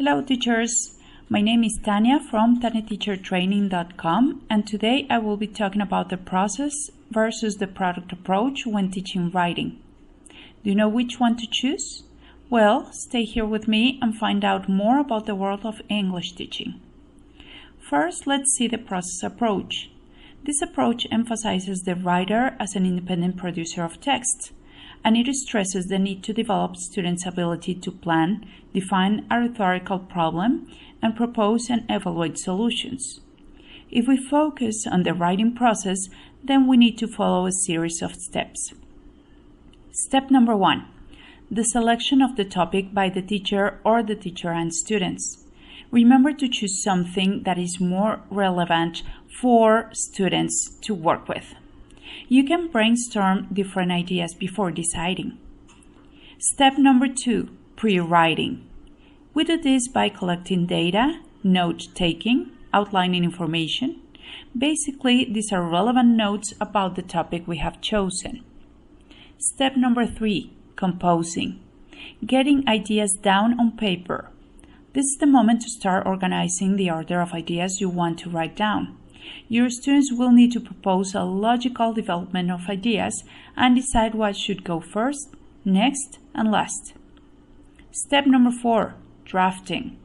Hello teachers, my name is Tanya from TanyaTeacherTraining.com, and today I will be talking about the process versus the product approach when teaching writing. Do you know which one to choose? Well, stay here with me and find out more about the world of English teaching. First, let's see the process approach. This approach emphasizes the writer as an independent producer of text, and it stresses the need to develop students' ability to plan, define a rhetorical problem, and propose and evaluate solutions. If we focus on the writing process, then we need to follow a series of steps. Step number 1. The selection of the topic by the teacher or the teacher and students. Remember to choose something that is more relevant for students to work with. You can brainstorm different ideas before deciding. Step number 2, pre-writing. We do this by collecting data, note-taking, outlining information. Basically, these are relevant notes about the topic we have chosen. Step number 3, composing. Getting ideas down on paper. This is the moment to start organizing the order of ideas you want to write down. Your students will need to propose a logical development of ideas and decide what should go first, next, and last. Step number 4, drafting.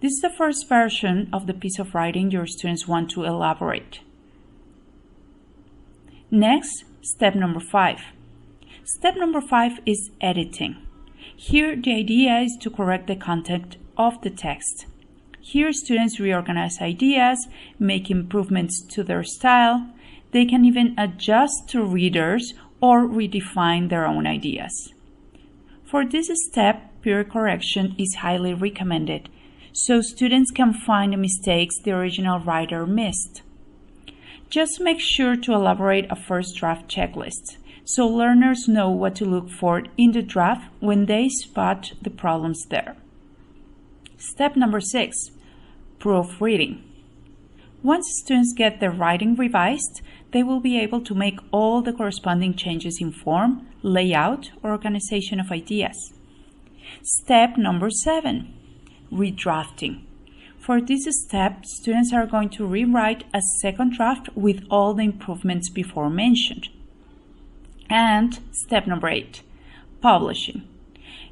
This is the first version of the piece of writing your students want to elaborate. Next, step number 5. Step number 5 is editing. Here, the idea is to correct the content of the text. Here, students reorganize ideas, make improvements to their style. They can even adjust to readers or redefine their own ideas. For this step, peer correction is highly recommended, so students can find the mistakes the original writer missed. Just make sure to elaborate a first draft checklist, so learners know what to look for in the draft when they spot the problems there. Step number 6. Proofreading. Once students get their writing revised, they will be able to make all the corresponding changes in form, layout, or organization of ideas. Step number 7. Redrafting. For this step, students are going to rewrite a second draft with all the improvements before mentioned. And step number 8. Publishing.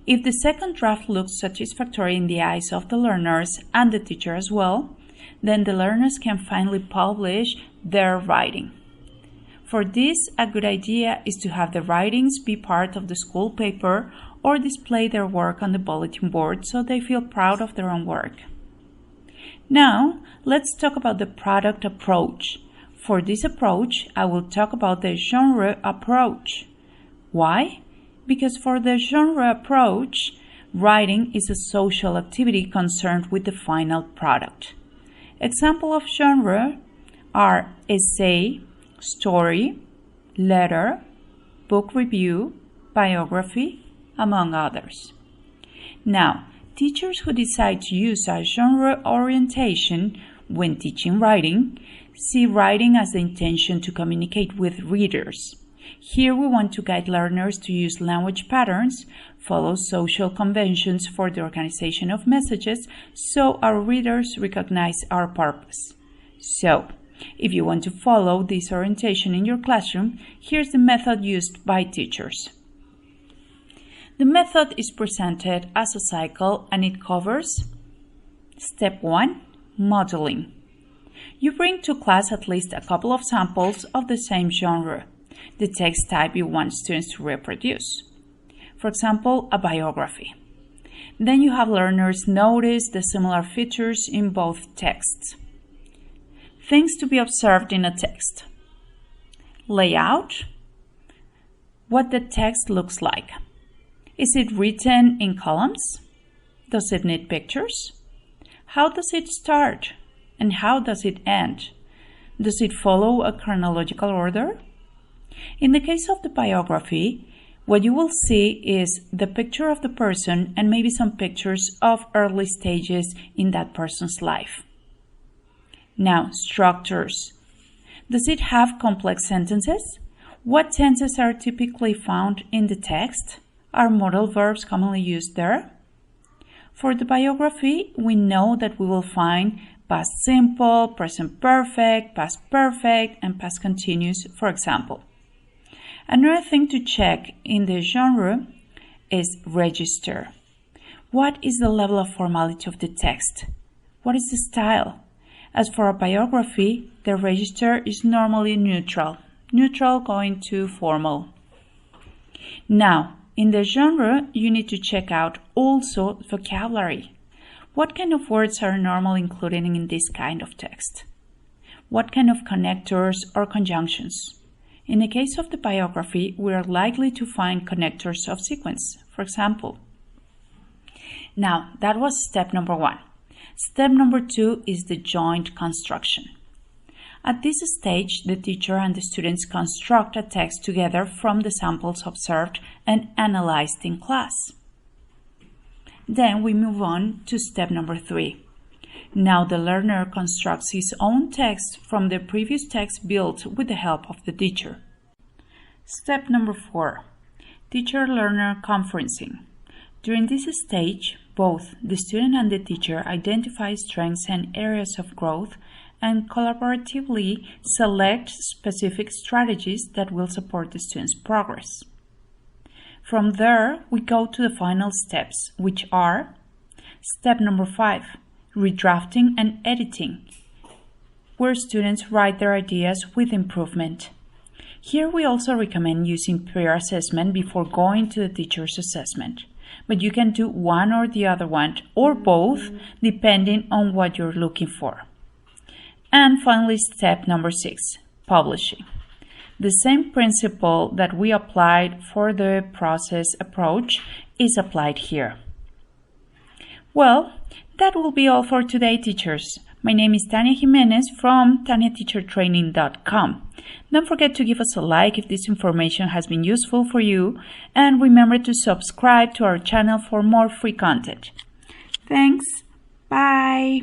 If the second draft looks satisfactory in the eyes of the learners and the teacher as well, then the learners can finally publish their writing. For this, a good idea is to have the writings be part of the school paper or display their work on the bulletin board so they feel proud of their own work. Now, let's talk about the product approach. For this approach, I will talk about the genre approach. Why? Because for the genre approach, writing is a social activity concerned with the final product. Examples of genre are essay, story, letter, book review, biography, among others. Now, teachers who decide to use a genre orientation when teaching writing see writing as the intention to communicate with readers. Here we want to guide learners to use language patterns, follow social conventions for the organization of messages, so our readers recognize our purpose. So, if you want to follow this orientation in your classroom, here's the method used by teachers. The method is presented as a cycle and it covers Step 1. Modeling. You bring to class at least a couple of samples of the same genre, the text type you want students to reproduce. For example, a biography. Then you have learners notice the similar features in both texts. Things to be observed in a text. Layout. What the text looks like. Is it written in columns? Does it need pictures? How does it start? And how does it end? Does it follow a chronological order? In the case of the biography, what you will see is the picture of the person and maybe some pictures of early stages in that person's life. Now, structures. Does it have complex sentences? What tenses are typically found in the text? Are modal verbs commonly used there? For the biography, we know that we will find past simple, present perfect, past perfect, and past continuous, for example. Another thing to check in the genre is register. What is the level of formality of the text? What is the style? As for a biography, the register is normally neutral going to formal. Now, in the genre, you need to check out also vocabulary. What kind of words are normally included in this kind of text? What kind of connectors or conjunctions? In the case of the biography, we are likely to find connectors of sequence, for example. Now, that was step number 1. Step number 2 is the joint construction. At this stage, the teacher and the students construct a text together from the samples observed and analyzed in class. Then we move on to step number 3. Now the learner constructs his own text from the previous text built with the help of the teacher. Step number 4. Teacher-learner conferencing. During this stage, both the student and the teacher identify strengths and areas of growth and collaboratively select specific strategies that will support the student's progress. From there, we go to the final steps, which are step number 5, redrafting and editing, where students write their ideas with improvement. Here we also recommend using peer assessment before going to the teacher's assessment, but you can do one or the other one, or both, depending on what you're looking for. And finally, step number 6, publishing. The same principle that we applied for the process approach is applied here. Well, that will be all for today, teachers. My name is Tania Jimenez from TaniaTeacherTraining.com. Don't forget to give us a like if this information has been useful for you, and remember to subscribe to our channel for more free content. Thanks. Bye.